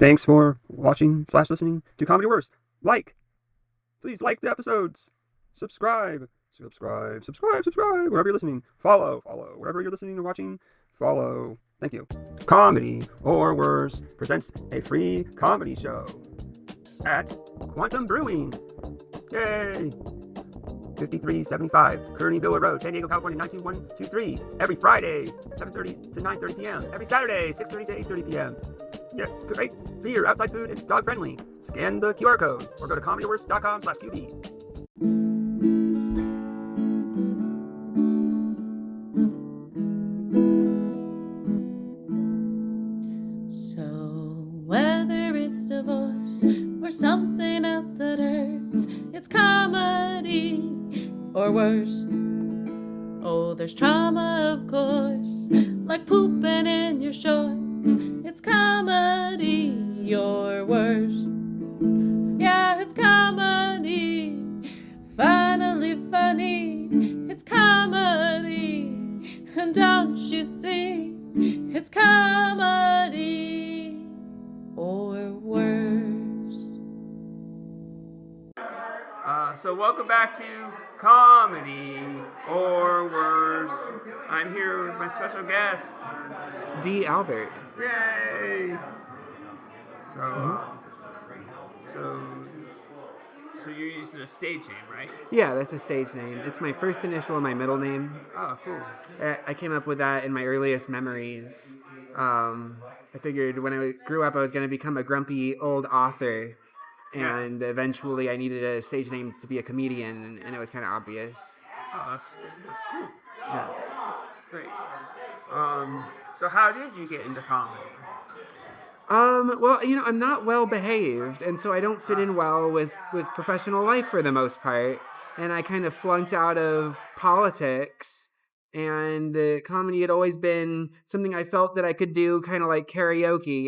Thanks for watching/listening to Comedy Worst. Please like the episodes. Subscribe, wherever you're listening. Follow, wherever you're listening or watching. Follow. Thank you. Comedy or Worse presents a free comedy show at Quantum Brewing. Yay! 5375 Kearney Biller Road, San Diego, California, 92123. Every Friday, 7:30 to 9:30 p.m. Every Saturday, 6:30 to 8:30 p.m. Yeah, great beer, outside food, and dog friendly. Scan the QR code or go to comedyworst.com/QB. So whether it's divorce or something else that hurts, it's comedy or worse. Oh, there's trauma, of course, like pooping in your shorts. It's comedy or worse. Yeah, it's comedy. Finally funny. It's comedy. And don't you see? It's comedy or worse. So welcome back to Comedy or Worse. I'm here with my special guest, D. Albert. Yay! So you're using a stage name, right? Yeah, that's a stage name. It's my first initial and my middle name. Oh, cool. I came up with that in my earliest memories. I figured when I grew up I was going to become a grumpy old author, and eventually I needed a stage name to be a comedian, and it was kind of obvious. Oh, that's cool. Yeah. Great. So how did you get into comedy? Well, I'm not well behaved, and so I don't fit in well with professional life for the most part. And I kind of flunked out of politics, and comedy had always been something I felt that I could do, kind of like karaoke,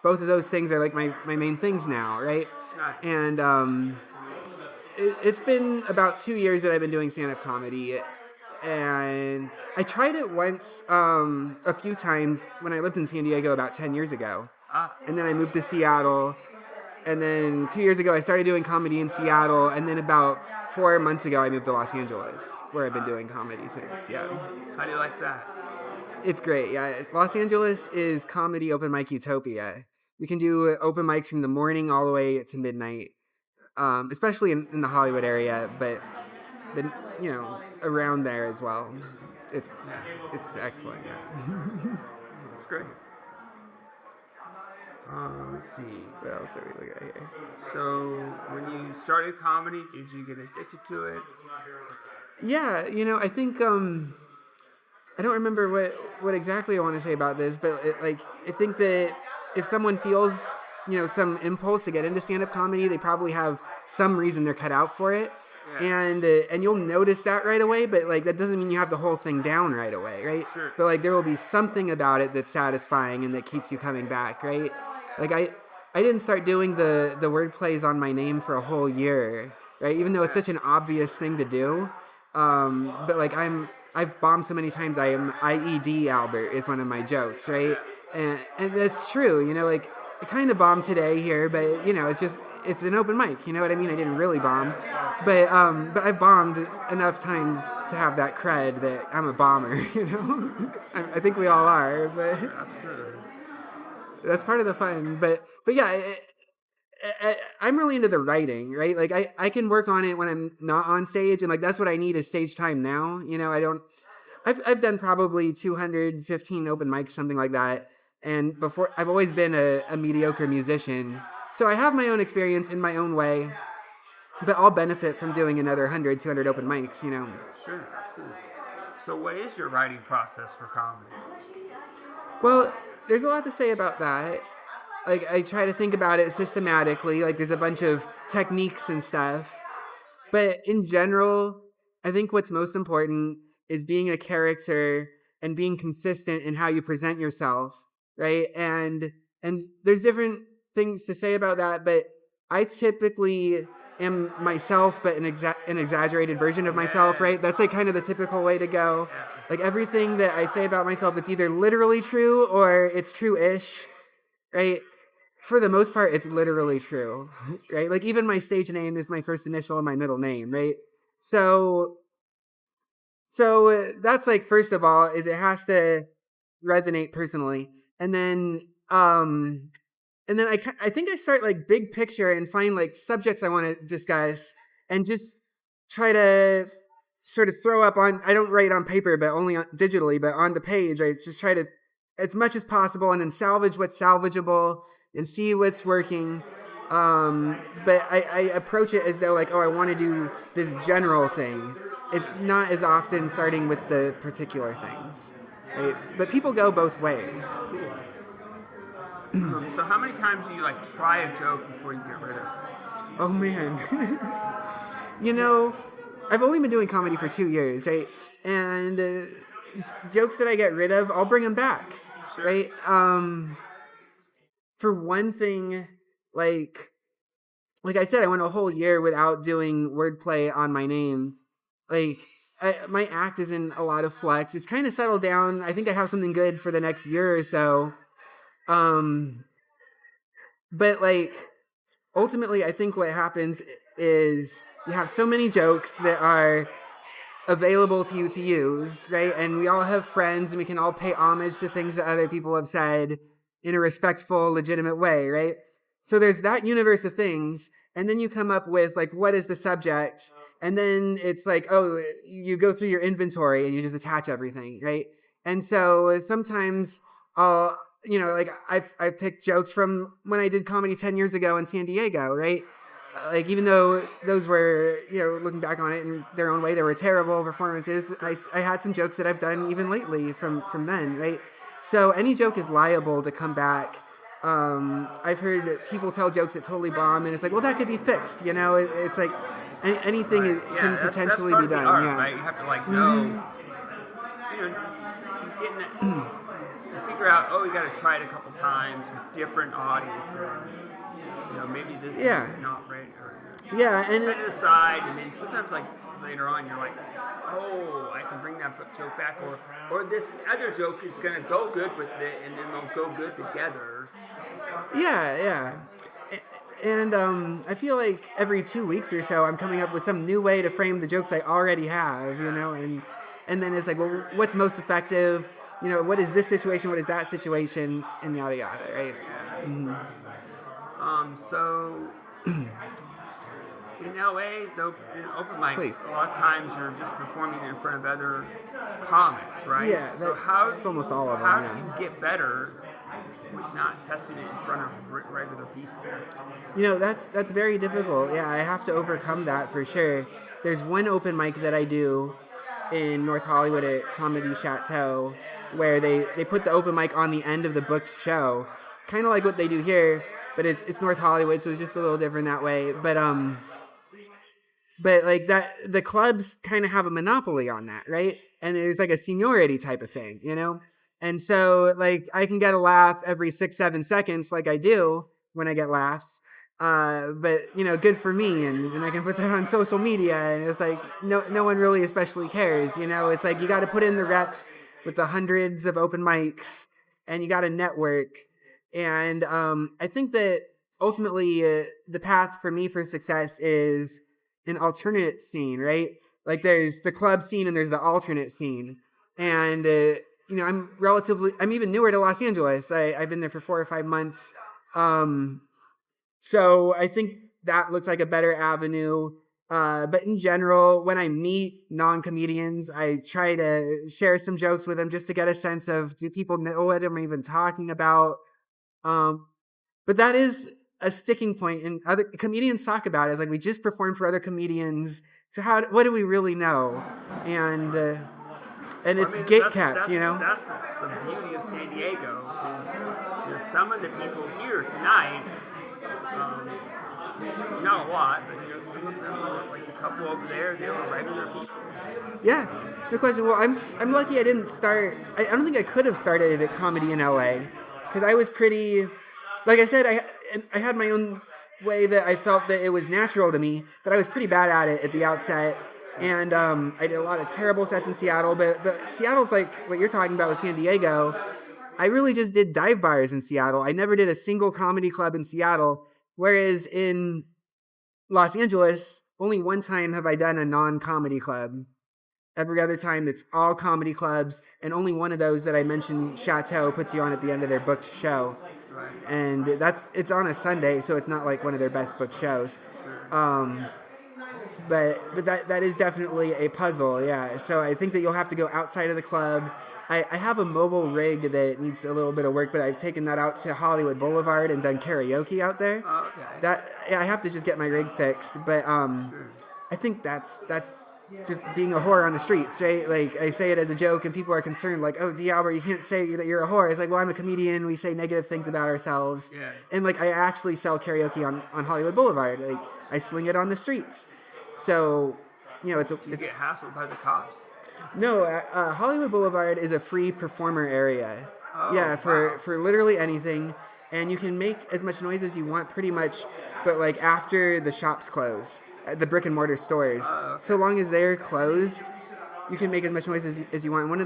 Both of those things are like my main things now, right? Nice. And it's been about 2 years that I've been doing stand-up comedy. And I tried it once, a few times when I lived in San Diego about 10 years ago. And then I moved to Seattle. And then 2 years ago, I started doing comedy in Seattle. And then about 4 months ago, I moved to Los Angeles, where I've been doing comedy since, yeah. How do you like that? It's great, yeah. Los Angeles is comedy open mic utopia. You can do open mics from the morning all the way to midnight, especially in the Hollywood area, but around there as well. It's excellent. Yeah. That's great. Let's see. What else are we looking at here? So when you started comedy, did you get addicted to it? Yeah, I think I don't remember what exactly I want to say about this, but I think that if someone feels some impulse to get into stand-up comedy, they probably have some reason they're cut out for it. Yeah. And you'll notice that right away, but that doesn't mean you have the whole thing down right away, right? Sure. But there will be something about it that's satisfying and that keeps you coming back, right? I didn't start doing the word plays on my name for a whole year, right? Even though it's such an obvious thing to do, but I've bombed so many times. I am IED Albert is one of my jokes, right? And that's true, I kind of bombed today here, but it's an open mic, you know what I mean? I didn't really bomb, but I've bombed enough times to have that cred that I'm a bomber, I think we all are, but Absolutely. That's part of the fun. But yeah, I'm really into the writing, right? I can work on it when I'm not on stage, and that's what I need is stage time now. I've done probably 215 open mics, something like that. And before, I've always been a mediocre musician. So I have my own experience in my own way, but I'll benefit from doing another 100, 200 open mics, Sure, absolutely. So what is your writing process for comedy? Well, there's a lot to say about that. I try to think about it systematically. There's a bunch of techniques and stuff. But in general, I think what's most important is being a character and being consistent in how you present yourself, right? And there's different things to say about that, but I typically am myself, but an exaggerated version of myself, right? That's kind of the typical way to go. Everything that I say about myself, it's either literally true or it's true-ish, right? for the most part, it's literally true, right? Like even my stage name is my first initial and my middle name, right? So, that's like first of all, is it has to resonate personally, and then I think I start like big picture and find like subjects I want to discuss and just try to sort of throw up on. I don't write on paper, but only digitally, but on the page, I just try to as much as possible and then salvage what's salvageable and see what's working. But I approach it as though like, oh, I want to do this general thing. It's not as often starting with the particular things. Right? But people go both ways. So how many times do you like try a joke before you get rid of it? Oh man. You know, I've only been doing comedy for 2 years, right? And jokes that I get rid of, I'll bring them back, Sure. right? For one thing, like I said, I went a whole year without doing wordplay on my name. Like, my act is in a lot of flux. It's kind of settled down. I think I have something good for the next year or so. But like, ultimately, I think what happens is you have so many jokes that are available to you to use, right? And we all have friends and we can all pay homage to things that other people have said in a respectful, legitimate way, right? So there's that universe of things. And then you come up with like, what is the subject? And then it's like, oh, you go through your inventory and you just attach everything, right? And so sometimes I'll, like I've picked jokes from when I did comedy 10 years ago in San Diego, right? Like even though those were, looking back on it in their own way, they were terrible performances, I had some jokes that I've done even lately from then, right? So any joke is liable to come back. I've heard people tell jokes that totally bomb, and it's like, well, that could be fixed, It's like anything can potentially that's be done. art, yeah, right? You have to like know, getting it. You figure out, oh, you got to try it a couple times with different audiences. Maybe this is not right. Or, and set it aside, and then sometimes like later on, you're like, oh, I can bring that joke back, or this other joke is gonna go good with it, and then they'll go good together. Yeah. And I feel like every 2 weeks or so, I'm coming up with some new way to frame the jokes I already have, and then it's like, well, what's most effective? What is this situation? What is that situation? And yada yada, right? Mm-hmm. So in LA, though, in open mics, Please. a lot of times you're just performing in front of other comics, right? Yeah, so it's almost all of them. How do you get better with not testing it in front of regular people? That's very difficult. Yeah, I have to overcome that for sure. There's one open mic that I do in North Hollywood at Comedy Chateau where they put the open mic on the end of the booked show, kind of like what they do here, but it's North Hollywood, so it's just a little different that way. But like that, the clubs kind of have a monopoly on that, right? And there's like a seniority type of thing, And so like I can get a laugh every 6-7 seconds, like I do when I get laughs. But good for me, and I can put that on social media, and it's like no one really especially cares. It's like you got to put in the reps with the hundreds of open mics, and you got to network. And I think that ultimately the path for me for success is an alternate scene, right? Like there's the club scene and there's the alternate scene, and I'm even newer to Los Angeles. I've been there for 4 or 5 months. So I think that looks like a better avenue. But in general, when I meet non-comedians, I try to share some jokes with them just to get a sense of, do people know what I'm even talking about? But that is a sticking point, and other comedians talk about it. It's like, we just performed for other comedians, so what do we really know? And it's gate caps, That's the beauty of San Diego, is some of the people here tonight, not a lot, but some of them, like the couple over there, they were regular people. Yeah, no question. Well, I'm lucky I didn't start. I don't think I could have started at comedy in LA, because I was pretty, like I said, I had my own way that I felt that it was natural to me, but I was pretty bad at it at the outset. And I did a lot of terrible sets in Seattle, but Seattle's like what you're talking about with San Diego. I really just did dive bars in Seattle. I never did a single comedy club in Seattle. Whereas in Los Angeles, only one time have I done a non-comedy club. Every other time, it's all comedy clubs, and only one of those that I mentioned, Chateau, puts you on at the end of their booked show. Right. And it's on a Sunday, so it's not like one of their best booked shows. But that is definitely a puzzle, yeah. So I think that you'll have to go outside of the club. I have a mobile rig that needs a little bit of work, but I've taken that out to Hollywood Boulevard and done karaoke out there. Oh, okay. I have to just get my rig fixed, but I think that's just being a whore on the streets, right? Like, I say it as a joke, and people are concerned, like, oh, D. Albert, you can't say that you're a whore. It's like, well, I'm a comedian. We say negative things about ourselves. Yeah. And, like, I actually sell karaoke on Hollywood Boulevard. Like, I sling it on the streets. So, you know, Do you get hassled by the cops? no, Hollywood Boulevard is a free performer area. Oh, yeah, for, wow. for literally anything. And you can make as much noise as you want pretty much, but, like, after the shops close. The brick and mortar stores. Okay. So long as they're closed, you can make as much noise as you want. One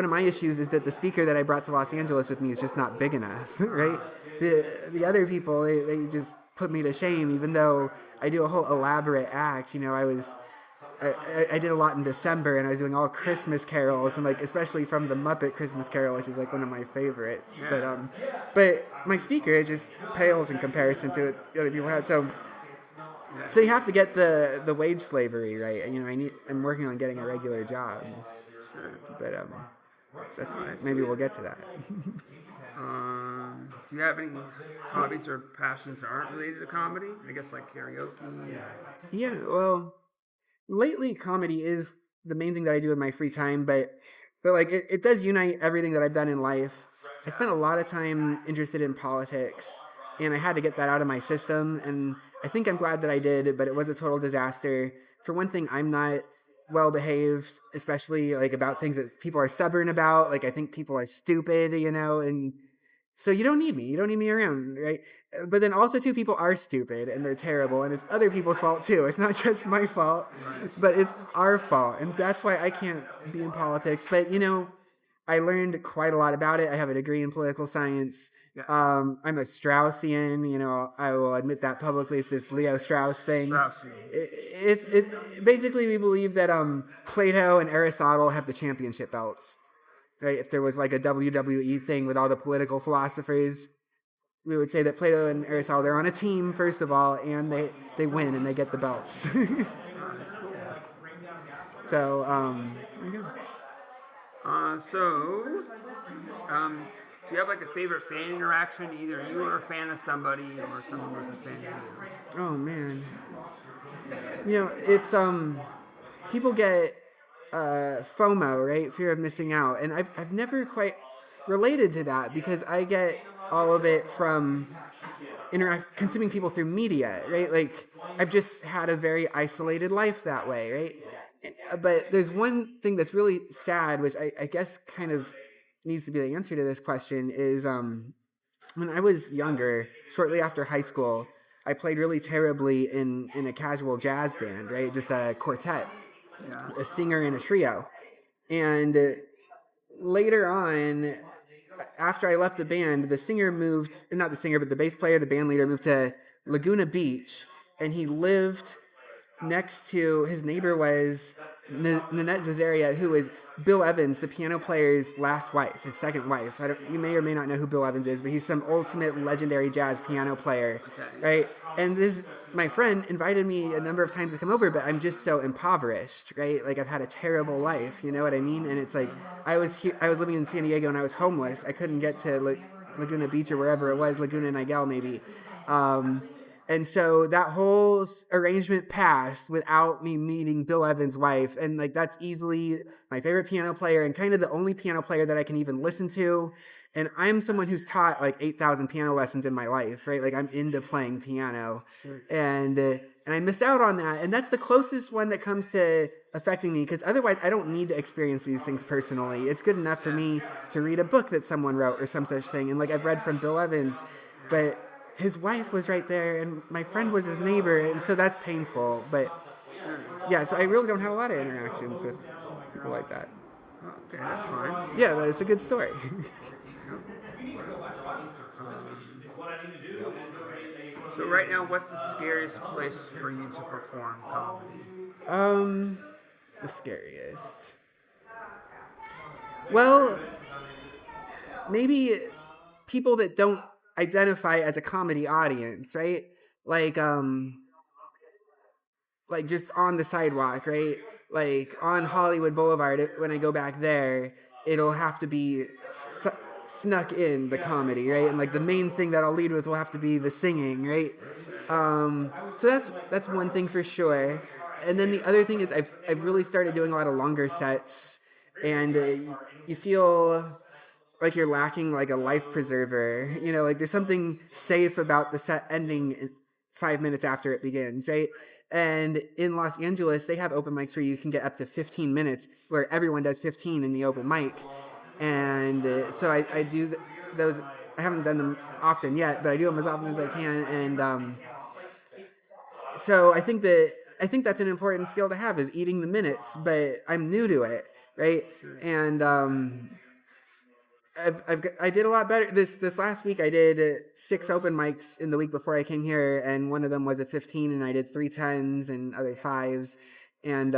of my issues is that the speaker that I brought to Los Angeles with me is just not big enough, right? The other people, they just put me to shame, even though I do a whole elaborate act. You know, I did a lot in December, and I was doing all Christmas carols, and, like, especially from the Muppet Christmas Carol, which is, like, one of my favorites. Yeah. But my speaker, it just pales in comparison to what the other people had. So you have to get the wage slavery right. You know, I'm working on getting a regular job, but that's maybe we'll get to that. Do you have any hobbies or passions that aren't related to comedy? I guess like karaoke. Yeah, well, lately comedy is the main thing that I do in my free time, but like it does unite everything that I've done in life. I spent a lot of time interested in politics, and I had to get that out of my system, and I think I'm glad that I did, but it was a total disaster. For one thing, I'm not well behaved, especially like about things that people are stubborn about. Like, I think people are stupid, you know, and so you don't need me. You don't need me around, right? But then also, too, people are stupid and they're terrible, and it's other people's fault too. It's not just my fault, but it's our fault, and that's why I can't be in politics. But, you know, I learned quite a lot about it. I have a degree in political science. Yeah. I'm a Straussian, you know, I will admit that publicly. It's this Leo Strauss thing. Straussian. It's basically, we believe that Plato and Aristotle have the championship belts. Right? If there was like a WWE thing with all the political philosophers, we would say that Plato and Aristotle, they're on a team, first of all, and they win and they get the belts. So, there you go. Do you have like a favorite fan interaction? Either you were a fan of somebody or someone was a fan of you. Oh man, you know, it's people get FOMO, right? Fear of missing out, and I've never quite related to that because I get all of it from consuming people through media, right? Like, I've just had a very isolated life that way, right? But there's one thing that's really sad, which I guess kind of needs to be the answer to this question, is when I was younger, shortly after high school, I played really terribly in a casual jazz band, right? Just a quartet, a singer and a trio. And later on, after I left the band, the singer moved, not the singer, but the bass player, the band leader, moved to Laguna Beach, and he lived next to, his neighbor was Nanette Zazaria, who is Bill Evans, the piano player's last wife, his second wife. You may or may not know who Bill Evans is, but he's some ultimate legendary jazz piano player, right? And my friend invited me a number of times to come over, but I'm just so impoverished, right? Like, I've had a terrible life, you know what I mean? And it's like, I was living in San Diego and I was homeless. I couldn't get to Laguna Beach or wherever it was, Laguna Niguel maybe. And so that whole arrangement passed without me meeting Bill Evans' wife. And like, that's easily my favorite piano player and kind of the only piano player that I can even listen to. And I'm someone who's taught like 8,000 piano lessons in my life, right? Like, I'm into playing piano. Sure. And I missed out on that. And that's the closest one that comes to affecting me, because otherwise I don't need to experience these things personally. It's good enough for me to read a book that someone wrote or some such thing. And like, I've read from Bill Evans, but his wife was right there, and my friend was his neighbor, and so that's painful. But yeah, so I really don't have a lot of interactions with people like that. Okay, that's fine. Yeah, but it's a good story. So right now, what's the scariest place for you to perform comedy? The scariest. Well, maybe people that don't identify as a comedy audience, right? Like like just on the sidewalk, right? Like on Hollywood Boulevard, when I go back there, it'll have to be snuck in the comedy, right? And like the main thing that I'll lead with will have to be the singing, right? So that's one thing for sure. And then the other thing is I've really started doing a lot of longer sets, and you feel like you're lacking like a life preserver. Like there's something safe about the set ending 5 minutes after it begins, right? And in Los Angeles, they have open mics where you can get up to 15 minutes, where everyone does 15 in the open mic. And so I do those. I haven't done them often yet, but I do them as often as I can. And so I think that's an important skill to have, is eating the minutes. But I'm new to it, right? And I did a lot better this last week. I did 6 open mics in the week before I came here, and one of them was a 15, and I did 3 10s and other 5s, and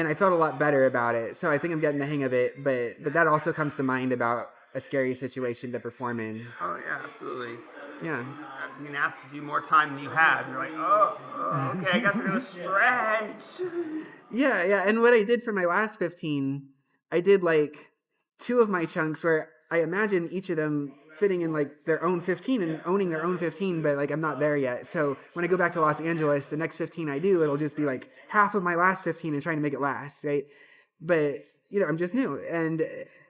I felt a lot better about it. So I think I'm getting the hang of it. But that also comes to mind about a scary situation to perform in. Oh yeah, absolutely. Yeah. Being asked to do more time than you have, and you're like, oh, okay, I guess I'm gonna stretch. Yeah. And what I did for my last 15, I did like 2 of my chunks where I imagine each of them fitting in like their own 15 and owning their own 15, but like I'm not there yet. So when I go back to Los Angeles, the next 15 I do, it'll just be like half of my last 15 and trying to make it last, right? But I'm just new, and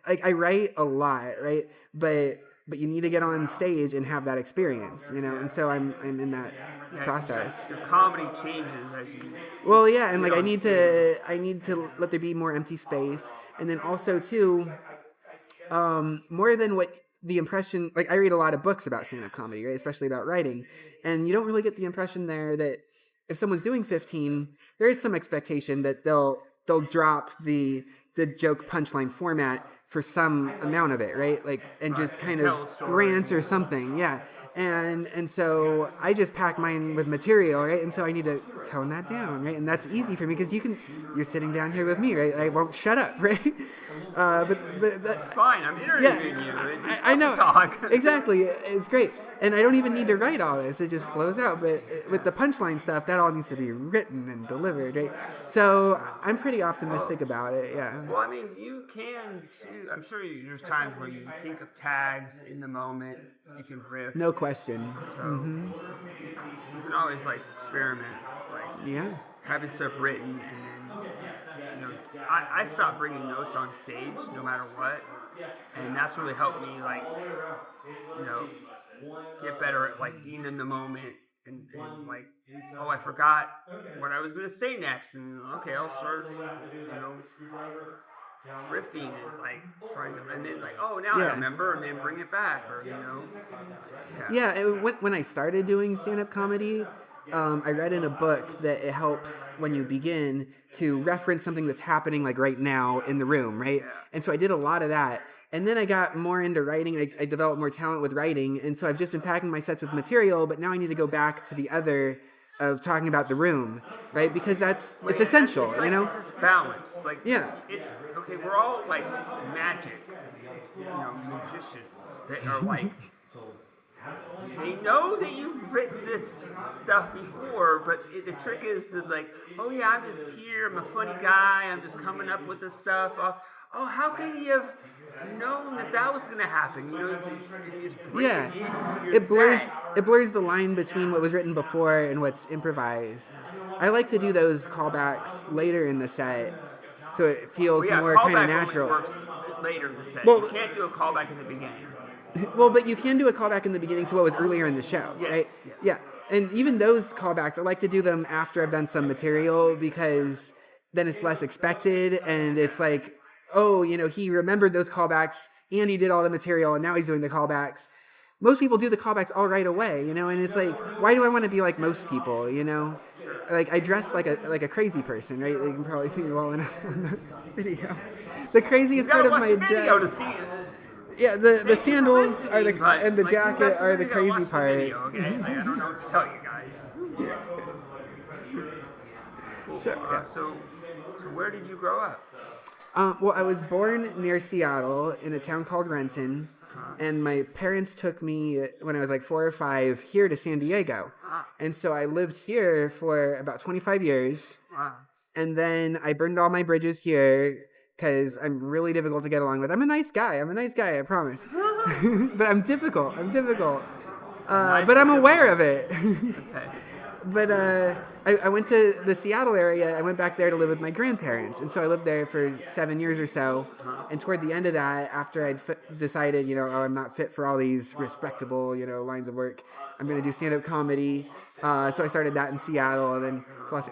like I write a lot, right? But you need to get on stage and have that experience, and so I'm in that process. Your comedy changes as you. Well, yeah, and like I need to let there be more empty space, and then also too, more than what the impression, like I read a lot of books about stand-up comedy, right? Especially about writing, and you don't really get the impression there that if someone's doing 15, there is some expectation that they'll drop the joke punchline format for some amount of it, right? Like, and just kind of rants or something, yeah. And so I just pack mine with material, right? And so I need to tone that down, right? And that's easy for me because you're sitting down here with me, right? I won't shut up, right? But that's fine. I'm interviewing you. I know. Talk. Exactly. It's great. And I don't even need to write all this. It just flows out. But with the punchline stuff, that all needs to be written and delivered, right? So I'm pretty optimistic about it, yeah. Well, I mean, you can, too. I'm sure there's times where you think of tags in the moment. You can rip. No question. So you can always, like, experiment. Like, yeah. Having stuff written, and then, I stopped bringing notes on stage no matter what. And that's really helped me, like, get better at, like, being in the moment and like, oh, I forgot what I was going to say next. And, okay, I'll start, riffing and, like, trying to, and then, like, oh, now I remember, and then bring it back, or, Yeah, when I started doing stand-up comedy, I read in a book that it helps when you begin to reference something that's happening like right now in the room, right? Yeah. And so I did a lot of that. And then I got more into writing. I developed more talent with writing. And so I've just been packing my sets with material, but now I need to go back to the other of talking about the room, right? Because it's essential, it's like, It's this balance. Like, it's, okay, we're all like magic, magicians that are like, they know that you've written this stuff before, but the trick is to, like, oh yeah, I'm just here, I'm a funny guy, I'm just coming up with this stuff. Oh, how could he have known that was going to happen? It blurs the line between what was written before and what's improvised. I like to do those callbacks later in the set, so it feels more kind of natural. Only works later in the set. You can't do a callback in the beginning. Well, but you can do a callback in the beginning to what was earlier in the show, right? Yes. Yeah, and even those callbacks, I like to do them after I've done some material, because then it's less expected, and it's like, oh, he remembered those callbacks, and he did all the material, and now he's doing the callbacks. Most people do the callbacks all right away, and it's like, why do I want to be like most people, Like, I dress like a crazy person, right? You can probably see me well enough on the video. The craziest part of my dress... To see it. Yeah, the sandals are the But and the like, jacket that's are where the you gotta crazy watch the part. video, okay? Like, I don't know what to tell you guys. Cool. So, yeah. So where did you grow up? Well, I was born near Seattle in a town called Renton, and my parents took me when I was like 4 or 5 here to San Diego. And so I lived here for about 25 years, Wow. and then I burned all my bridges here because I'm really difficult to get along with. I'm a nice guy, I promise. But I'm difficult. Nice But I'm but aware difficult. of it. Okay. But I went to the Seattle area. I went back there to live with my grandparents, and so I lived there for 7 years or so. And toward the end of that, after I'd decided, oh, I'm not fit for all these respectable, lines of work, I'm going to do stand-up comedy. So I started that in Seattle, and then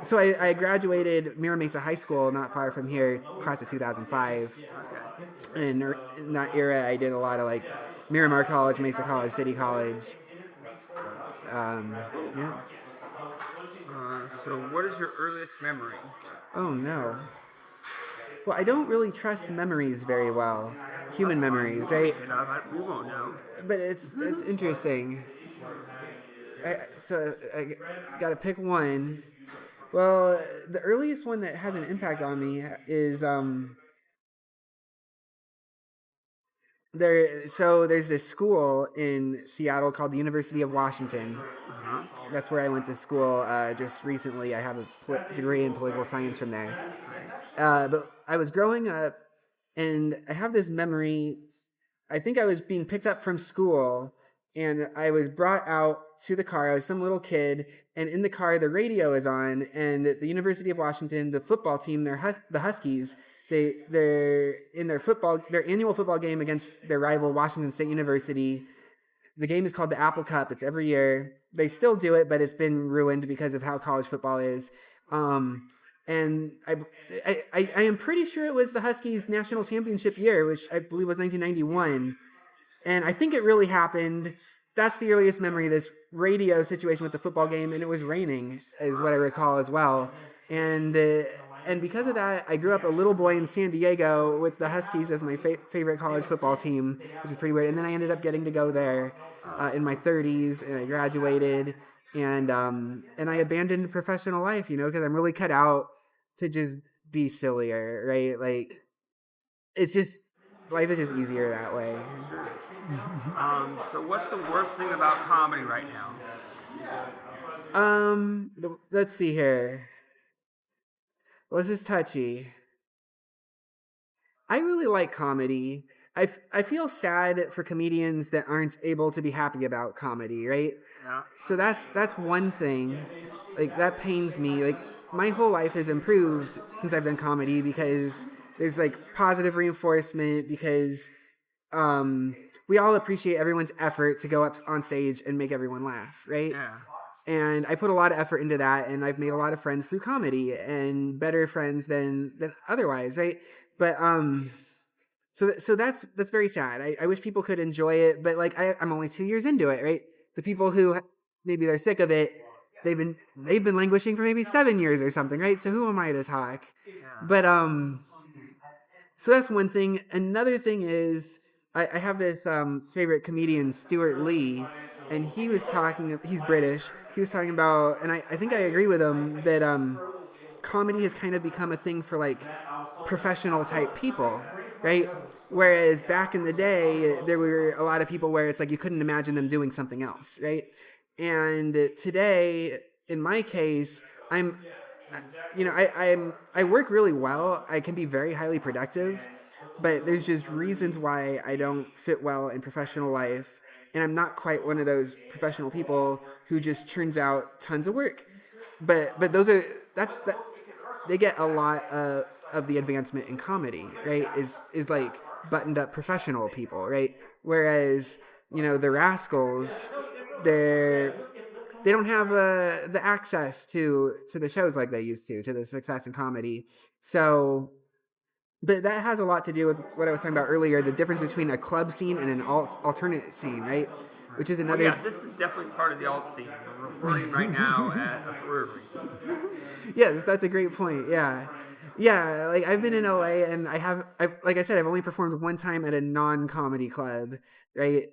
so I graduated Mira Mesa High School, not far from here, class of 2005. And in that era, I did a lot of like Miramar College, Mesa College, City College. Yeah. So what is your earliest memory? Oh no. Well, I don't really trust memories very well. Human That's fine. memories, We'll right? make it up. We won't know. But it's interesting. So I got to pick one. Well, the earliest one that has an impact on me is there. So there's this school in Seattle called the University of Washington. That's where I went to school just recently. I have a degree in political science from there. But I was growing up, and I have this memory. I think I was being picked up from school, and I was brought out to the car. I was some little kid, and in the car the radio is on, and the University of Washington, the football team, the Huskies. They're in their annual football game against their rival Washington State University. The game is called the Apple Cup. It's every year. They still do it, but it's been ruined because of how college football is. And I am pretty sure it was the Huskies' national championship year, which I believe was 1991. And I think it really happened. That's the earliest memory of this radio situation with the football game, and it was raining, is what I recall as well. And because of that, I grew up a little boy in San Diego with the Huskies as my favorite college football team, which is pretty weird. And then I ended up getting to go there in my 30s, and I graduated, and I abandoned professional life, because I'm really cut out to just be sillier, right? Like, it's just life is just easier that way. So what's the worst thing about comedy right now? Let's see here. Well, this is touchy. I really like comedy. I feel sad for comedians that aren't able to be happy about comedy, right? Yeah. So that's one thing. Like, that pains me. Like, my whole life has improved since I've done comedy because there's like positive reinforcement, because we all appreciate everyone's effort to go up on stage and make everyone laugh, right? Yeah. And I put a lot of effort into that, and I've made a lot of friends through comedy, and better friends than otherwise, right? But so that's very sad. I wish people could enjoy it, but like I'm only 2 years into it, right? The people who maybe they're sick of it, they've been languishing for maybe 7 years or something, right? So who am I to talk? Yeah. But so that's one thing. Another thing is I have this favorite comedian, Stuart Lee, and he's British. He was talking about, and I think I agree with him, that comedy has kind of become a thing for like professional type people, right? Whereas back in the day, there were a lot of people where it's like you couldn't imagine them doing something else, right? And today, in my case, I work really well. I can be very highly productive, but there's just reasons why I don't fit well in professional life, and I'm not quite one of those professional people who just churns out tons of work. But they get a lot of the advancement in comedy, right? Is like buttoned up professional people, right? Whereas the Rascals, they don't have the access to the shows like they used to the success in comedy. So, but that has a lot to do with what I was talking about earlier, the difference between a club scene and an alternate scene, right? Which is another. Yeah, this is definitely part of the alt scene. We're recording right now at a brewery. Yes, that's a great point. Yeah. Yeah, like I've been in LA and like I said, I've only performed one time at a non-comedy club, right?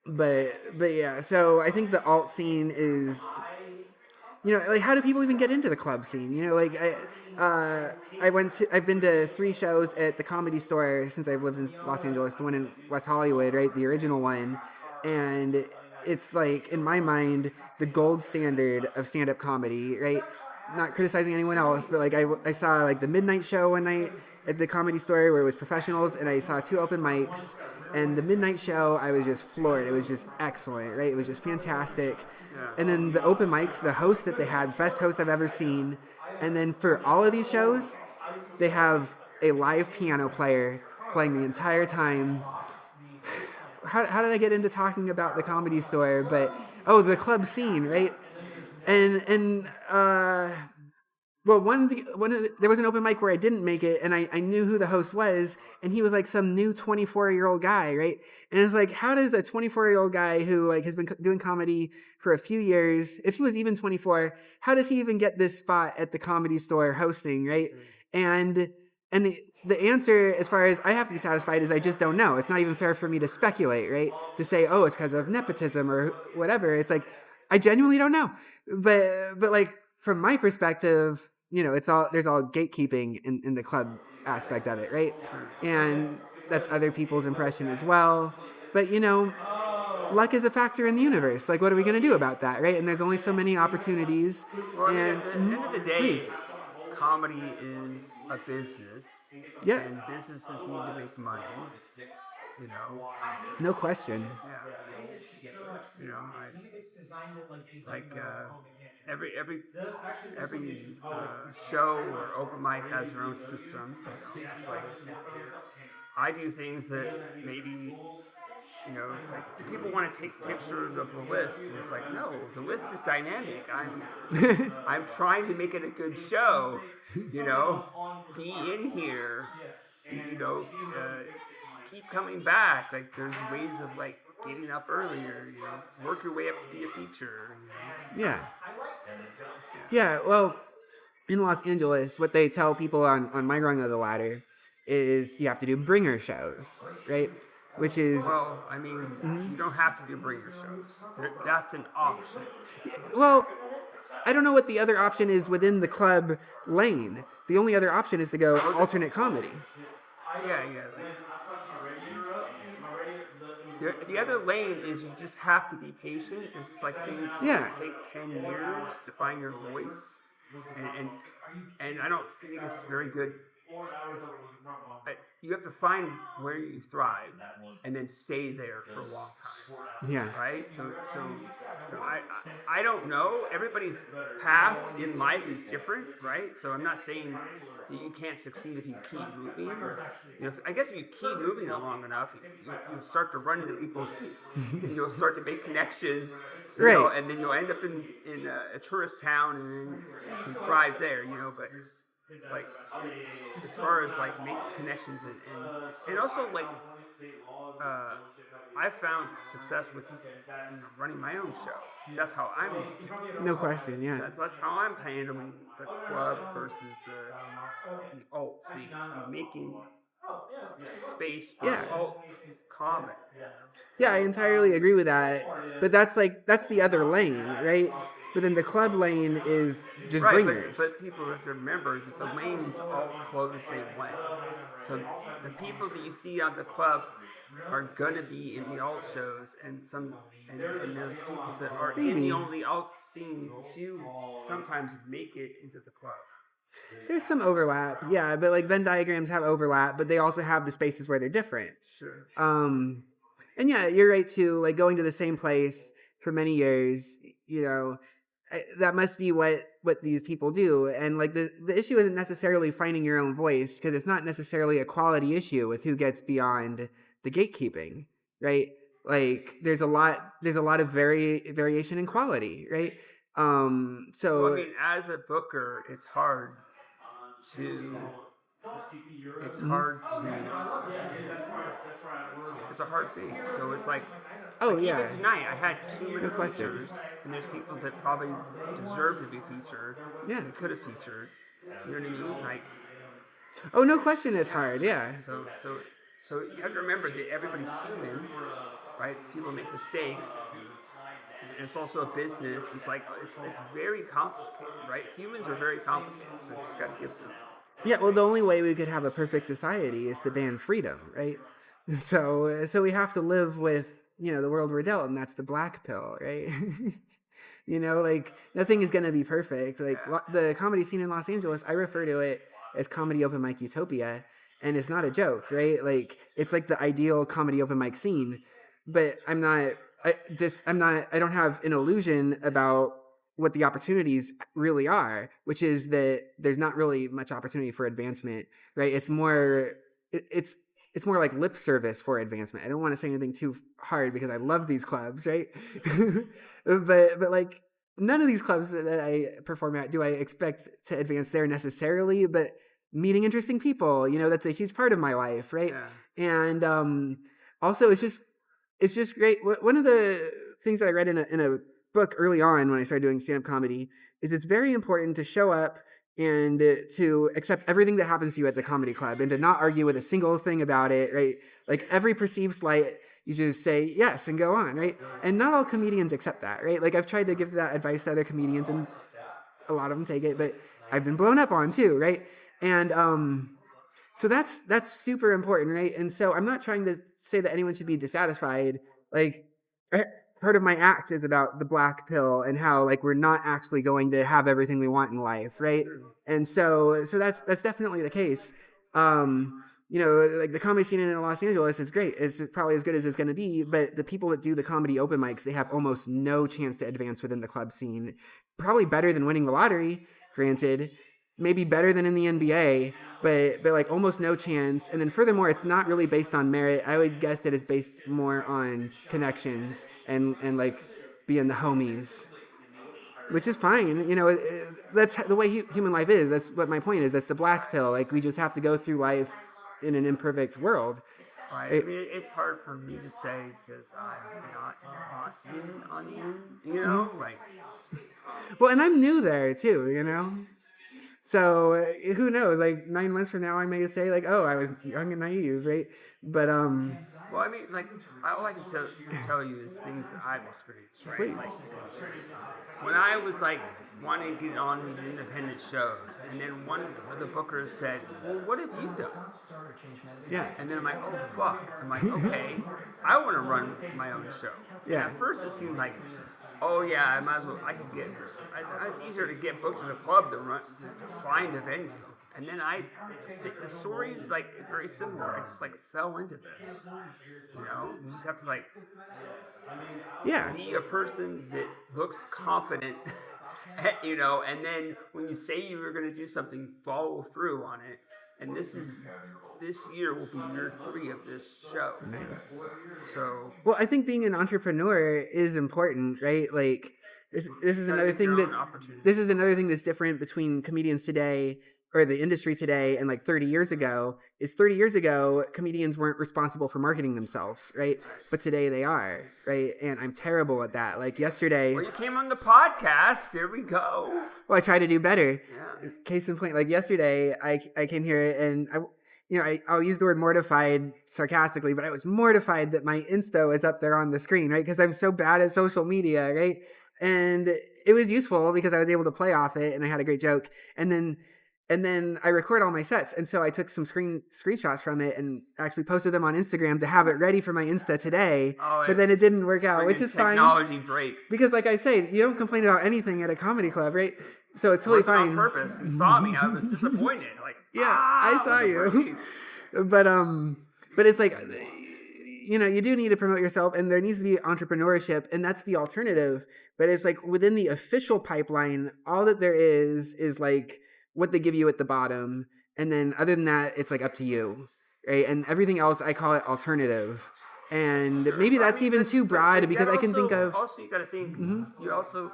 But yeah, so I think the alt scene is, like how do people even get into the club scene? Like I've been to 3 shows at the Comedy Store since I've lived in Los Angeles, the one in West Hollywood, right, the original one, and it's like in my mind the gold standard of stand-up comedy, right? Not criticizing anyone else, but like I saw like the midnight show one night at the Comedy Store where it was professionals, and I saw 2 open mics. And the midnight show, I was just floored. It was just excellent, right? It was just fantastic. And then the open mics, the host that they had, best host I've ever seen. And then for all of these shows, they have a live piano player playing the entire time. How did I get into talking about the Comedy Store? But the club scene, right? And well, there was an open mic where I didn't make it, and I knew who the host was, and he was like some new 24-year-old guy, right? And it's like, how does a 24-year-old guy who like has been doing comedy for a few years, if he was even 24, how does he even get this spot at the Comedy Store hosting, right? And the answer, as far as I have to be satisfied, is I just don't know. It's not even fair for me to speculate, right? To say, oh, it's because of nepotism or whatever. It's like I genuinely don't know, but like from my perspective, there's all gatekeeping in the club aspect of it, right? And that's other people's impression as well. But luck is a factor in the universe. Like, what are we going to do about that, right? And there's only so many opportunities. Well, I mean, And at the end of the day, please, comedy is a business, yeah, and businesses need to make money. You know, no question. yeah. Every show or open mic has their own system. It's like I do things that maybe like people want to take pictures of the list, and it's like, no, the list is dynamic. I'm trying to make it a good show. Be in here. You know, keep coming back. Like there's ways of like getting up earlier. Work your way up to be a feature. Yeah. Well, in Los Angeles, what they tell people on my rung of the ladder is you have to do bringer shows, right? Which is Well, I mean, you don't have to do bringer shows. That's an option. well, I don't know what the other option is within the club lane. The only other option is to go alternate comedy. Yeah. The other lane is you just have to be patient. It's like things take 10 years to find your voice, and I don't think it's very good. You have to find where you thrive and then stay there for a long time. Yeah. Right? So I don't know. Everybody's path in life is different, right? So I'm not saying that you can't succeed if you keep moving. I guess if you keep moving long enough, you'll start to run into people's and you'll start to make connections. Right. And then you'll end up in a tourist town and then you thrive there, but like as far as like making connections and also like I've found success with running my own show. That's how I'm. No question. Yeah. That's how I'm handling the club versus the alt scene, making space for alt comic. Yeah, I entirely agree with that. But that's the other lane, right? But then the club lane is just bringers. But people have to remember that the lanes all flow the same way. So the people that you see on the club are gonna be in the alt shows, and those people that are in the only alt scene do sometimes make it into the club. There's some overlap, yeah, but like Venn diagrams have overlap, but they also have the spaces where they're different. Sure. And yeah, you're right too. Like going to the same place for many years, that must be what these people do. And like the issue isn't necessarily finding your own voice, because it's not necessarily a quality issue with who gets beyond the gatekeeping, right? Like there's a lot of variation in quality, right? So I mean, as a booker, it's hard to it's hard to. It's a hard thing. So it's like. Oh Like yeah, even tonight, I had too many no question. features, and there's people that probably deserve to be featured. Yeah. And could have featured. You know what I mean? Like. Oh, no question, it's hard. Yeah. So you have to remember that everybody's human, right? People make mistakes. It's also a business. It's like it's very complicated, right? Humans are very complicated, so you just got to give them. Yeah, well, the only way we could have a perfect society is to ban freedom, right? So we have to live with, the world we're dealt, and that's the black pill, right? Like nothing is going to be perfect. Like the comedy scene in Los Angeles, I refer to it as comedy open mic utopia, and it's not a joke, right? Like it's like the ideal comedy open mic scene, but I don't have an illusion about what the opportunities really are, which is that there's not really much opportunity for advancement, right? It's more like lip service for advancement. I don't want to say anything too hard because I love these clubs, right? but like none of these clubs that I perform at do I expect to advance there necessarily, but meeting interesting people, that's a huge part of my life, right? Yeah. And also it's just great. One of the things that I read in a book early on when I started doing stand-up comedy is it's very important to show up and to accept everything that happens to you at the comedy club and to not argue with a single thing about it, right? Like every perceived slight, you just say yes and go on, right? And not all comedians accept that, right? Like I've tried to give that advice to other comedians and a lot of them take it, but I've been blown up on too, right? And so that's super important, right? And so I'm not trying to say that anyone should be dissatisfied. Like part of my act is about the black pill and how like we're not actually going to have everything we want in life, right? And so that's definitely the case. Like the comedy scene in Los Angeles is great. It's probably as good as it's going to be, but the people that do the comedy open mics, they have almost no chance to advance within the club scene. Probably better than winning the lottery, granted. Maybe better than in the NBA, but like almost no chance. And then furthermore, it's not really based on merit. I would guess that it's based more on connections and like being the homies, which is fine. That's the way human life is. That's what my point is. That's the black pill. Like we just have to go through life in an imperfect world. Right. I mean, it's hard for me to say because I'm not in on the like. Well, and I'm new there too, So who knows? Like 9 months from now, I may say like, "Oh, I was young and naive," right? But Well, I mean, like all I can tell you is things that I've experienced, right? Please. Like when I was like wanting to get on these independent shows, and then one of the bookers said, "Well, what have you done?" Yeah. And then I'm like, "Oh fuck!" I'm like, "Okay, I want to run my own show." Yeah. And at first, it seemed like, "Oh yeah, I might as well. I could get. It's easier to get booked in a club to find a venue." And then the story's like very similar. I just like fell into this. You just have to like be a person that looks confident, and then when you say you were going to do something, follow through on it. And this year will be year 3 of this show. Nice. So well, I think being an entrepreneur is important, right? Like this is another thing that's different between comedians today or the industry today and like 30 years ago is 30 years ago, comedians weren't responsible for marketing themselves, right? But today they are, right? And I'm terrible at that. Like yesterday... Well, you came on the podcast. Here we go. Well, I try to do better. Yeah. Case in point, like yesterday, I came here and I'll use the word mortified sarcastically, but I was mortified that my Insta was up there on the screen, right? Because I'm so bad at social media, right? And it was useful because I was able to play off it and I had a great joke. And then I record all my sets. And so I took some screenshots from it and actually posted them on Instagram to have it ready for my Insta today. But then it didn't work out, which is fine. Technology breaks. Because like I say, you don't complain about anything at a comedy club, right? So it's totally fine. On purpose. You saw me. I was disappointed. Like, I saw you. But it's like, you do need to promote yourself and there needs to be entrepreneurship and that's the alternative. But it's like within the official pipeline, all that there is like what they give you at the bottom. And then other than that, it's like up to you, right? And everything else, I call it alternative. And maybe that's even too broad because I can think of... Also, you got to think, you also,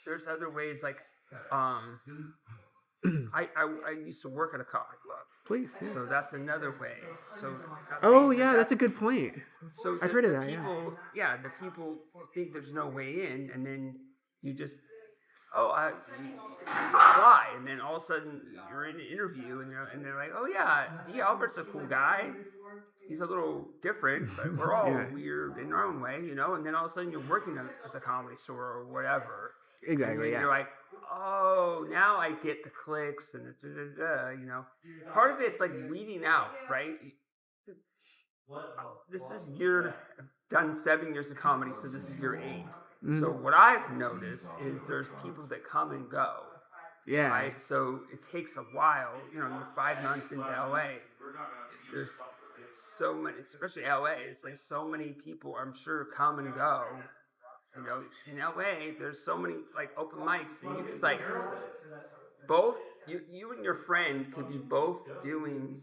there's other ways like, I used to work at a comedy club. Please. Yeah. So that's another way. So Oh yeah, that's a good point. so I've heard of the that. people, the people think there's no way in, and then you just you apply, and then all of a sudden you're in an interview, and they're like, oh yeah, D. Albert's a cool guy. He's a little different, but we're all Yeah. weird in our own way, And then all of a sudden you're working at the comedy store or whatever. Exactly. And you're like, oh, now I get the clicks and Part of it's like weeding out, right? This is done 7 years of comedy, so this is year 8. Mm-hmm. So what I've noticed is there's people that come and go. Yeah. Right? So it takes a while. You're 5 months into LA. There's so many, especially LA. It's like so many people, I'm sure, come and go. In LA, there's so many like open mics, and you could like both. You and your friend could be both doing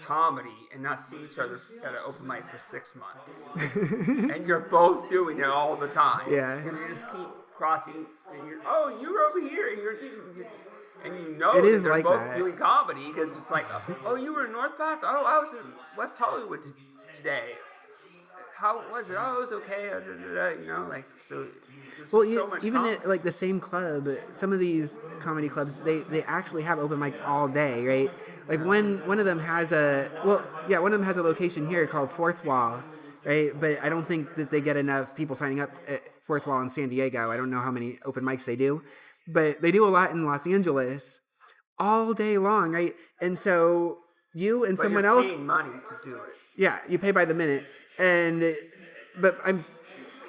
comedy and not see each other at an open mic for 6 months, and you're both doing it all the time. Yeah. And you just keep crossing. And you're over here, and it is they're like both that. doing comedy because it's like, oh, you were in North Park. Oh, I was in West Hollywood today. How was it? Oh, it was okay. So. Well, so much even comedy. at like the same club, some of these comedy clubs, they actually have open mics all day, right? Like one of them has one of them has a location here called Fourth Wall, right? But I don't think that they get enough people signing up at Fourth Wall in San Diego. I don't know how many open mics they do, but they do a lot in Los Angeles all day long, right? And so you and someone else paying money to do it. Yeah, you pay by the minute. But I'm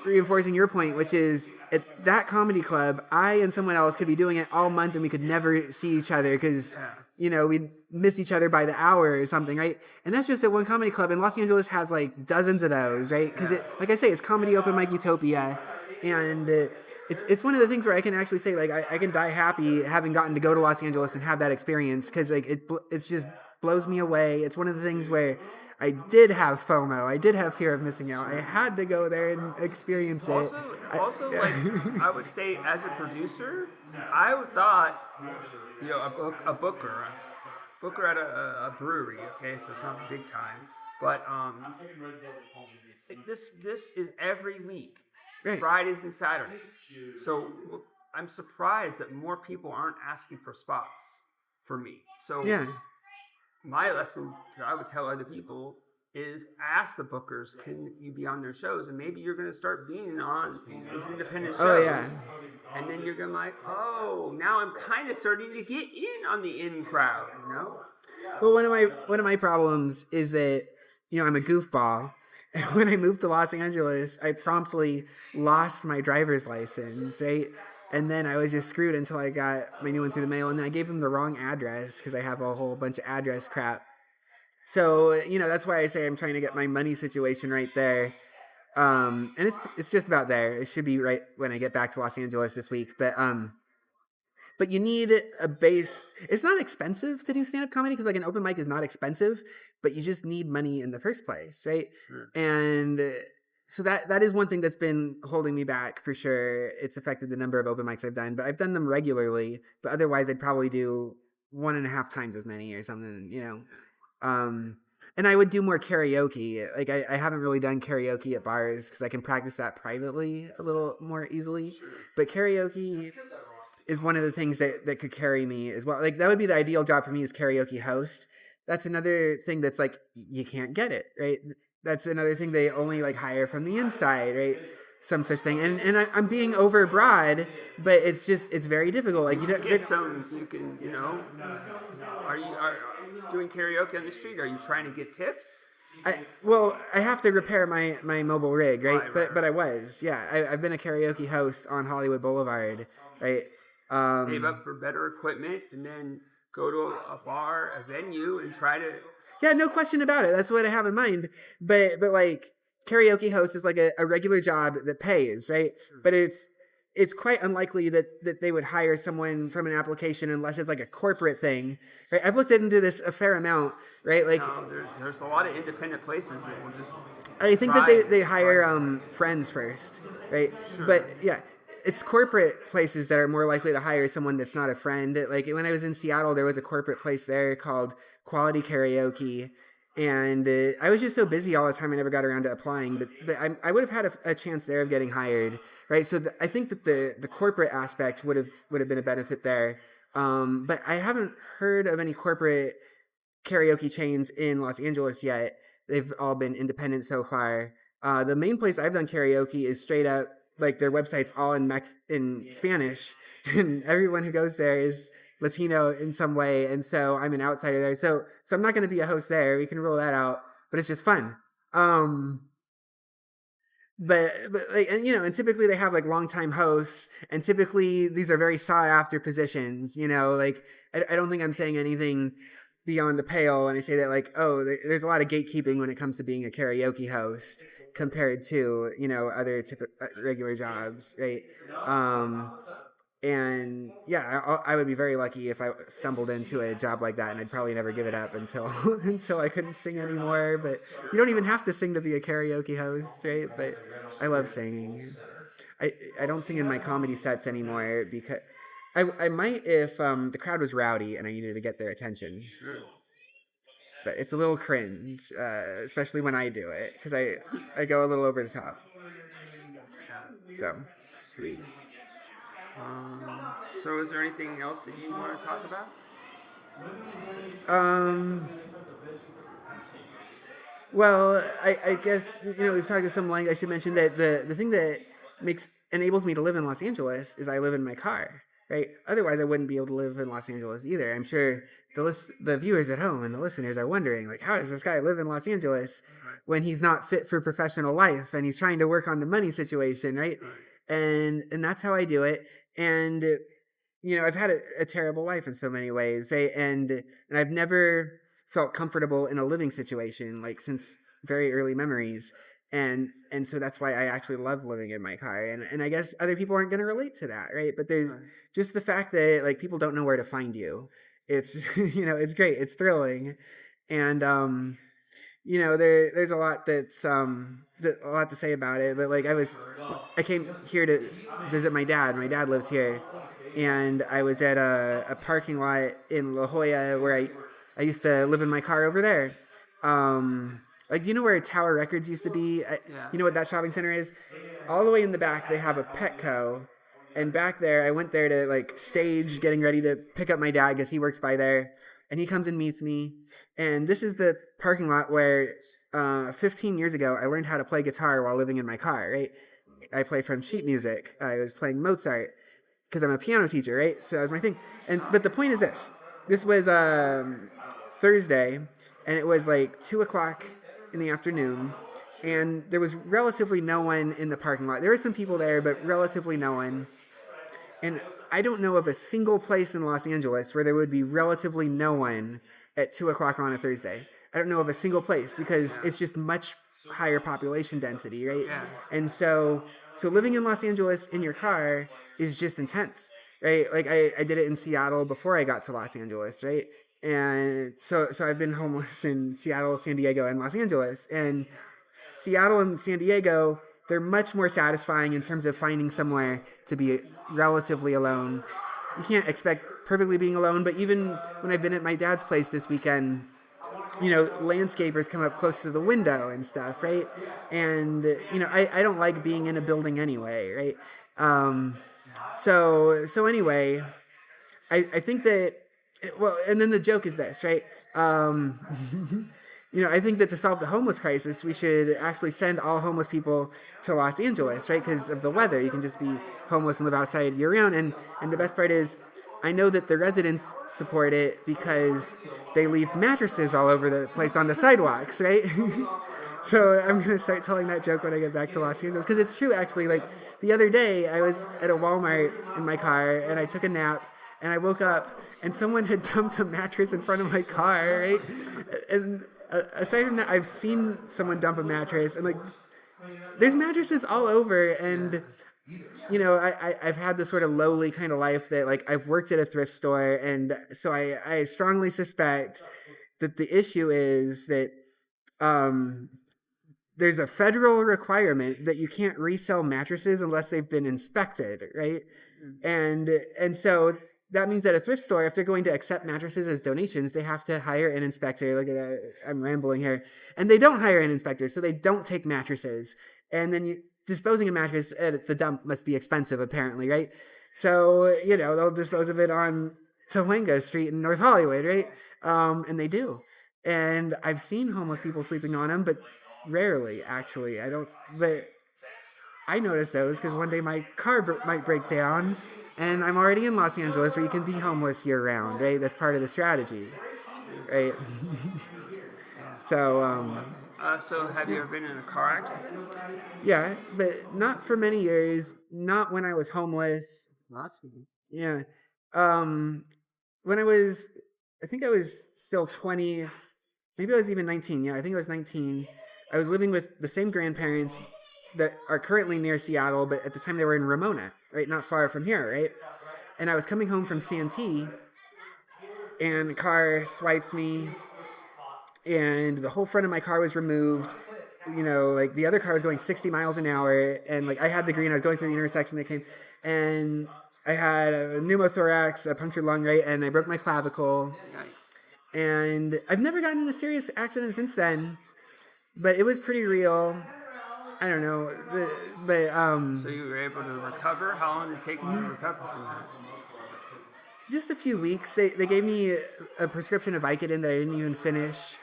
reinforcing your point, which is at that comedy club, I and someone else could be doing it all month and we could never see each other because, we'd miss each other by the hour or something, right? And that's just at one comedy club. And Los Angeles has like dozens of those, right? Because like I say, it's comedy open mic utopia. And it's one of the things where I can actually say, like, I can die happy having gotten to go to Los Angeles and have that experience because like it's just blows me away. It's one of the things where I did have FOMO. I did have fear of missing out. I had to go there and experience it. Also, I would say as a producer, I thought, a booker at a brewery. Okay, so it's not big time, but this is every week, right. Fridays and Saturdays. So I'm surprised that more people aren't asking for spots for me. So yeah. My lesson that I would tell other people is ask the bookers, can you be on their shows? And maybe you're going to start being on these independent shows. Oh, yeah. And then you're going to now I'm kind of starting to get in on the in crowd, Well, one of my problems is that, I'm a goofball. And when I moved to Los Angeles, I promptly lost my driver's license, right? And then I was just screwed until I got my new one through the mail. And then I gave them the wrong address because I have a whole bunch of address crap. So, that's why I say I'm trying to get my money situation right there. And it's just about there. It should be right when I get back to Los Angeles this week. But you need a base. It's not expensive to do stand-up comedy because like an open mic is not expensive, but you just need money in the first place, right? Sure. And so that is one thing that's been holding me back for sure. It's affected the number of open mics I've done, but I've done them regularly. But otherwise, I'd probably do 1.5 times as many or something, And I would do more karaoke. Like I haven't really done karaoke at bars because I can practice that privately a little more easily. Sure. But karaoke is one of the things that could carry me as well. Like that would be the ideal job for me as karaoke host. That's another thing that's like you can't get it, right? That's another thing they only like hire from the inside, right? Some such thing. And I'm being overbroad, but it's very difficult. Like you can, are you doing karaoke on the street? Are you trying to get tips? I have to repair my mobile rig, right? Right. But I was, yeah. I've been a karaoke host on Hollywood Boulevard, right? Save up for better equipment and then go to a bar, a venue, and try to. Yeah, no question about it. That's what I have in mind. But like karaoke host is like a regular job that pays, right? Sure. But it's quite unlikely that they would hire someone from an application unless it's like a corporate thing, right? I've looked into this a fair amount, right? Like there's a lot of independent places that will just. I think that they hire friends first, right? Sure. But yeah, it's corporate places that are more likely to hire someone that's not a friend. Like when I was in Seattle, there was a corporate place there called Quality Karaoke, and I was just so busy all the time I never got around to applying. But I would have had a chance there of getting hired, right? So I think that the corporate aspect would have been a benefit there. But I haven't heard of any corporate karaoke chains in Los Angeles yet. They've all been independent so far. The main place I've done karaoke is straight up like their website's all in Spanish, and everyone who goes there is Latino in some way, and so I'm an outsider there. So I'm not going to be a host there. We can rule that out, but it's just fun. Um, but like, and typically they have like longtime hosts, and typically these are very sought after positions. Like I don't think I'm saying anything beyond the pale when I say that, like, there's a lot of gatekeeping when it comes to being a karaoke host compared to other regular jobs, right? And yeah, I would be very lucky if I stumbled into a job like that, and I'd probably never give it up until until I couldn't sing anymore. But you don't even have to sing to be a karaoke host, right? But I love singing. I don't sing in my comedy sets anymore because I might if the crowd was rowdy and I needed to get their attention. But it's a little cringe, especially when I do it, because I go a little over the top. So. Sweet. So is there anything else that you want to talk about? Well, I guess we've talked to some length. I should mention that the thing that enables me to live in Los Angeles is I live in my car, right? Otherwise, I wouldn't be able to live in Los Angeles either. I'm sure the viewers at home and the listeners are wondering, like, how does this guy live in Los Angeles when he's not fit for professional life and he's trying to work on the money situation, right? And that's how I do it. And I've had a terrible life in so many ways, right? And I've never felt comfortable in a living situation, like since very early memories. And so that's why I actually love living in my car. And I guess other people aren't going to relate to that, right? But there's just the fact that like people don't know where to find you. It's it's great. It's thrilling. And there's a lot a lot to say about it, but like I came here to visit my dad. My dad lives here, and I was at a parking lot in La Jolla where I used to live in my car over there. Like, do you know where Tower Records used to be? You know what that shopping center is? All the way in the back, they have a Petco. And back there, I went there to like stage, getting ready to pick up my dad because he works by there. And he comes and meets me. And this is the parking lot where 15 years ago, I learned how to play guitar while living in my car, right? I play from sheet music. I was playing Mozart because I'm a piano teacher, right? So that was my thing. But the point is this. This was Thursday, and it was like 2 o'clock in the afternoon. And there was relatively no one in the parking lot. There were some people there, but relatively no one. And I don't know of a single place in Los Angeles where there would be relatively no one at 2 o'clock on a Thursday. I don't know of a single place because it's just much higher population density, right? Yeah. And so living in Los Angeles in your car is just intense, right? Like I did it in Seattle before I got to Los Angeles, right? And so I've been homeless in Seattle, San Diego, and Los Angeles. And Seattle and San Diego, they're much more satisfying in terms of finding somewhere to be relatively alone. You can't expect perfectly being alone, but even when I've been at my dad's place this weekend, landscapers come up close to the window and stuff, right? And, I don't like being in a building anyway, right? So anyway, I think that, well, and then the joke is this, right? I think that to solve the homeless crisis, we should actually send all homeless people to Los Angeles, right? Because of the weather. You can just be homeless and live outside year-round. And the best part is, I know that the residents support it because they leave mattresses all over the place on the sidewalks, right? So I'm going to start telling that joke when I get back to Los Angeles. Because it's true, actually. Like, the other day, I was at a Walmart in my car, and I took a nap. And I woke up, and someone had dumped a mattress in front of my car, right? And aside from that, I've seen someone dump a mattress, and like, there's mattresses all over. And I've had this sort of lowly kind of life that like I've worked at a thrift store, and so I strongly suspect that the issue is that there's a federal requirement that you can't resell mattresses unless they've been inspected, right? And so that means that a thrift store, if they're going to accept mattresses as donations, they have to hire an inspector. Look at that, I'm rambling here. And they don't hire an inspector, so they don't take mattresses. And then disposing a mattress at the dump must be expensive, apparently, right? So, they'll dispose of it on Topanga Street in North Hollywood, right? And they do. And I've seen homeless people sleeping on them, but rarely, actually. But I notice those because one day my car might break down, and I'm already in Los Angeles where you can be homeless year round, right? That's part of the strategy, right? So, So have you ever been in a car accident? yeah, but not for many years. Not when I was homeless. Yeah. When I think I was still 20. Maybe I was even 19. Yeah, I think I was 19. I was living with the same grandparents that are currently near Seattle, but at the time they were in Ramona, right? Not far from here, right? And I was coming home from Santee, and the car swiped me, and the whole front of my car was removed. Like the other car was going 60 miles an hour, and like I had the green, I was going through the intersection that came, and I had a pneumothorax, a punctured lung, right? And I broke my clavicle. And I've never gotten in a serious accident since then, but it was pretty real. I don't know, but So you were able to recover? How long did it take you to recover from that? just a few weeks. They gave me a prescription of Vicodin that I didn't even finish.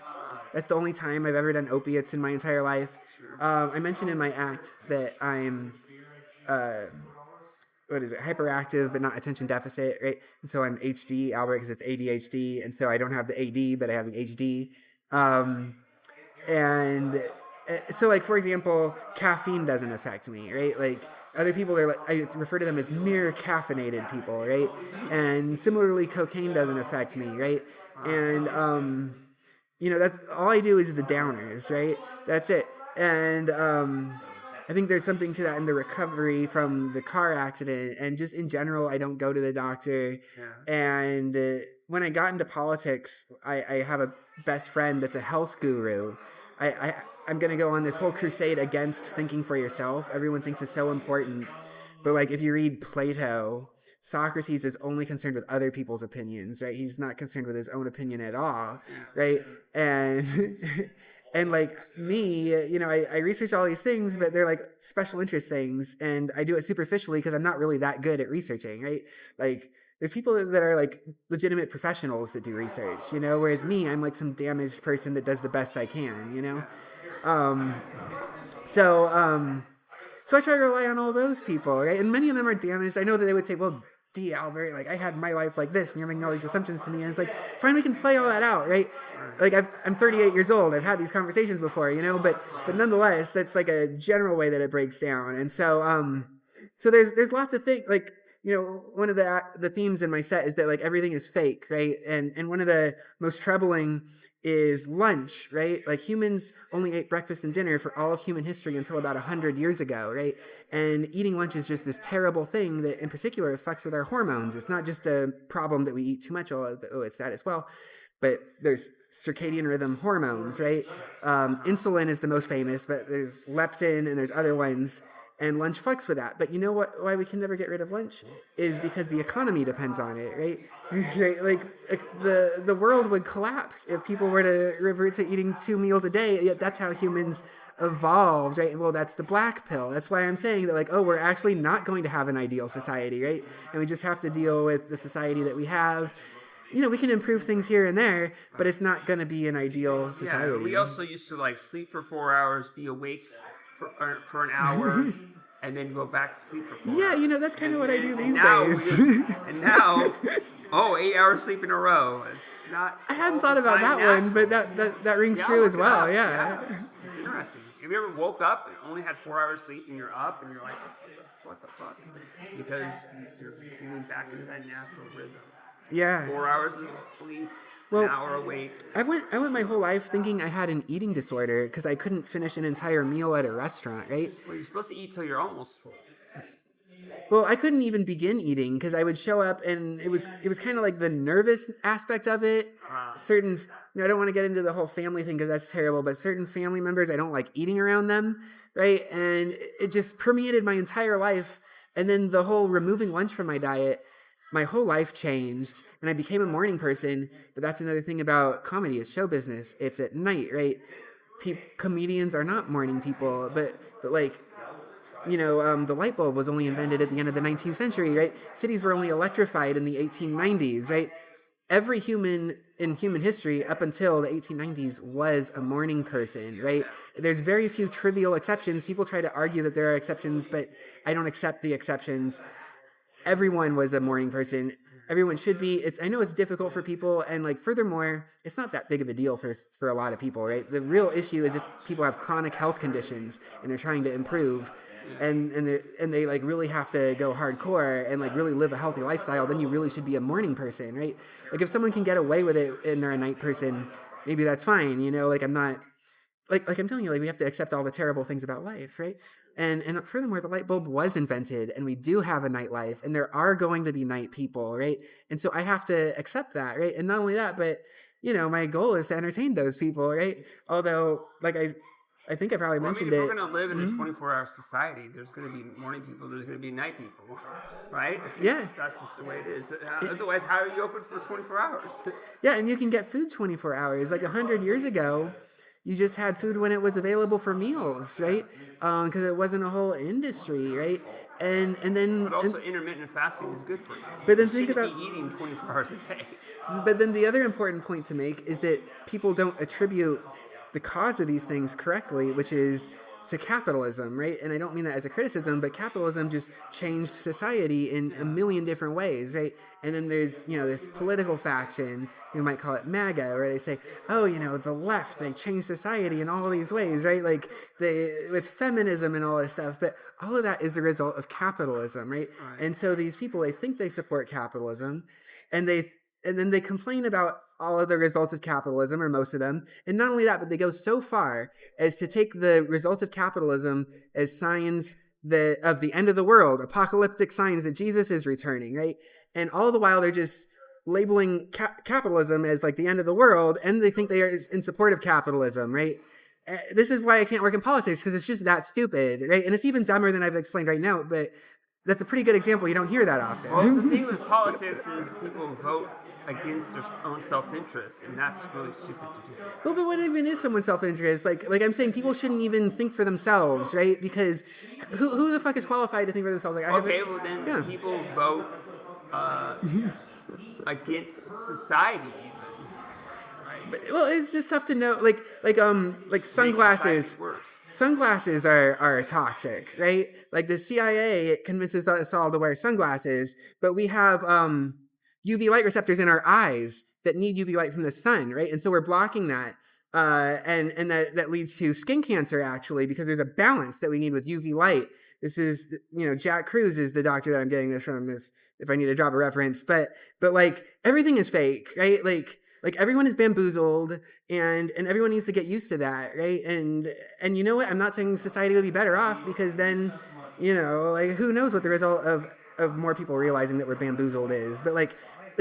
That's the only time I've ever done opiates in my entire life. I mentioned in my act that I'm hyperactive but not attention deficit, right? And so I'm HD, Albert, because it's ADHD, and so I don't have the AD, but I have the HD. And so, like, for example, caffeine doesn't affect me, right? Like, other people are like, I refer to them as mere caffeinated people, right? And similarly, cocaine doesn't affect me, right? And that's all I do is the downers, right? That's it. And I think there's something to that in the recovery from the car accident, and just in general, I don't go to the doctor. Yeah. And when I got into politics, I have a best friend that's a health guru. I'm going to go on this whole crusade against thinking for yourself. Everyone thinks it's so important. But like if you read Plato, Socrates is only concerned with other people's opinions, right? He's not concerned with his own opinion at all, right? And and like me, I research all these things, but they're like special interest things, and I do it superficially because I'm not really that good at researching, right? Like there's people that are like legitimate professionals that do research, whereas me, I'm like some damaged person that does the best I can, So I try to rely on all those people, right? And many of them are damaged. I know that they would say, well, D. Albert, like I had my life like this, and you're making all these assumptions to me. And it's like, fine, we can play all that out, right? Like I'm 38 years old. I've had these conversations before, but nonetheless, that's like a general way that it breaks down. And so, so there's lots of things like, one of the themes in my set is that like everything is fake, right? And one of the most troubling is lunch, right? Like humans only ate breakfast and dinner for all of human history until about 100 years ago, right? And eating lunch is just this terrible thing that in particular affects with our hormones. It's not just a problem that we eat too much, it's that as well. But there's circadian rhythm hormones, right? Insulin is the most famous, but there's leptin and there's other ones. And lunch fucks with that. But you know what? Why we can never get rid of lunch is because the economy depends on it, right? Right? Like the world would collapse if people were to revert to eating 2 meals a day. Yet that's how humans evolved, right? Well, that's the black pill. That's why I'm saying that, like, we're actually not going to have an ideal society, right? And we just have to deal with the society that we have. We can improve things here and there, but it's not going to be an ideal society. Yeah, we also used to like sleep for 4 hours, be awake for an hour, and then go back to sleep for 4 hours. Yeah, that's kind of what I do these days. And now, 8 hours sleep in a row. It's not. I hadn't thought about that one, but that rings true as well. Yeah. It's interesting. Have you ever woke up and only had 4 hours sleep, and you're up, and you're like, what the fuck? Because you're getting back into that natural rhythm. Yeah. 4 hours of sleep. Well, an hour awake. I went my whole life thinking I had an eating disorder because I couldn't finish an entire meal at a restaurant, right? Well, you're supposed to eat till you're almost full. Well, I couldn't even begin eating because I would show up and it was kind of like the nervous aspect of it certain, I don't want to get into the whole family thing because that's terrible, but certain family members, I don't like eating around them, right? And it just permeated my entire life. And then the whole removing lunch from my diet, my whole life changed and I became a morning person. But that's another thing about comedy, is show business. It's at night, right? Comedians are not morning people, but like, the light bulb was only invented at the end of the 19th century, right? Cities were only electrified in the 1890s, right? Every human in human history up until the 1890s was a morning person, right? There's very few trivial exceptions. People try to argue that there are exceptions, but I don't accept the exceptions. Everyone was a morning person. Everyone should be. I know it's difficult for people, and like furthermore, it's not that big of a deal for a lot of people, right? The real issue is if people have chronic health conditions and they're trying to improve, and they like really have to go hardcore and like really live a healthy lifestyle, then you really should be a morning person, right? Like if someone can get away with it and they're a night person, maybe that's fine, like I'm not like I'm telling you, like we have to accept all the terrible things about life, right? And furthermore, the light bulb was invented, and we do have a nightlife, and there are going to be night people, right? And so I have to accept that, right? And not only that, but my goal is to entertain those people, right? Although, like I think I probably mentioned if it. we're going to live in a 24-hour society, there's going to be morning people, there's going to be night people, right? Yeah. That's just the way it is. Otherwise, how are you open for 24 hours? Yeah, and you can get food 24 hours. Like 100 years ago, you just had food when it was available for meals, right? Because it wasn't a whole industry, right? And then, but also intermittent fasting is good for you. But then you think about be eating 24 hours a day. But then the other important point to make is that people don't attribute the cause of these things correctly, which is to capitalism, right? And I don't mean that as a criticism, but capitalism just changed society in a million different ways, right? And then there's, this political faction, you might call it MAGA, where they say, oh, the left, they changed society in all these ways, right? Like with feminism and all this stuff, but all of that is the result of capitalism, right? And so these people, they think they support capitalism, and then they complain about all of the results of capitalism, or most of them. And not only that, but they go so far as to take the results of capitalism as signs of the end of the world, apocalyptic signs that Jesus is returning, right? And all the while, they're just labeling capitalism as like the end of the world, and they think they are in support of capitalism, right? This is why I can't work in politics, because it's just that stupid, right? And it's even dumber than I've explained right now, but that's a pretty good example. You don't hear that often. Well, the thing with politics is people vote against their own self-interest, and that's really stupid to do. Well, but what even is someone's self-interest? Like I'm saying, people shouldn't even think for themselves, right? Because who the fuck is qualified to think for themselves? Like, then people vote against society. Well, it's just tough to know. Like sunglasses. Sunglasses are toxic, right? Like the CIA convinces us all to wear sunglasses, but we have UV light receptors in our eyes that need UV light from the sun, right? And so we're blocking that. And that leads to skin cancer, actually, because there's a balance that we need with UV light. This is, Jack Cruz is the doctor that I'm getting this from, if I need to drop a reference. But like everything is fake, right? Like everyone is bamboozled, and everyone needs to get used to that, right? And you know what? I'm not saying society would be better off, because then, like who knows what the result of more people realizing that we're bamboozled is. But like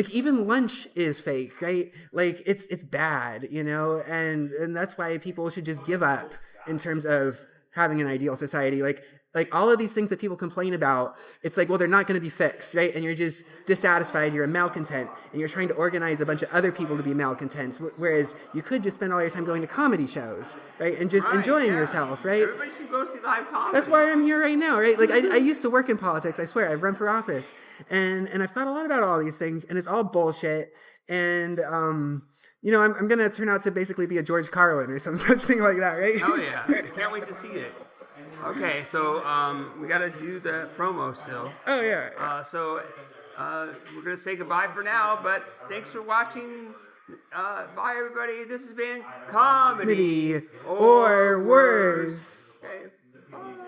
even lunch is fake, right? Like it's bad, and that's why people should just give up in terms of having an ideal society. Like all of these things that people complain about, it's like, well, they're not going to be fixed, right? And you're just dissatisfied, you're a malcontent, and you're trying to organize a bunch of other people to be malcontents, whereas you could just spend all your time going to comedy shows, right? And just enjoying yourself, right? Everybody should go see live comedy. That's why I'm here right now, right? Like I used to work in politics, I swear. I've run for office, and I've thought a lot about all these things, and it's all bullshit. And I'm going to turn out to basically be a George Carlin or some such thing like that, right? Oh yeah, I can't wait to see it. Okay, so we got to do the promo still. Oh, yeah. So we're going to say goodbye for now, but thanks for watching. Bye, everybody. This has been Comedy or Worse. Okay. Bye.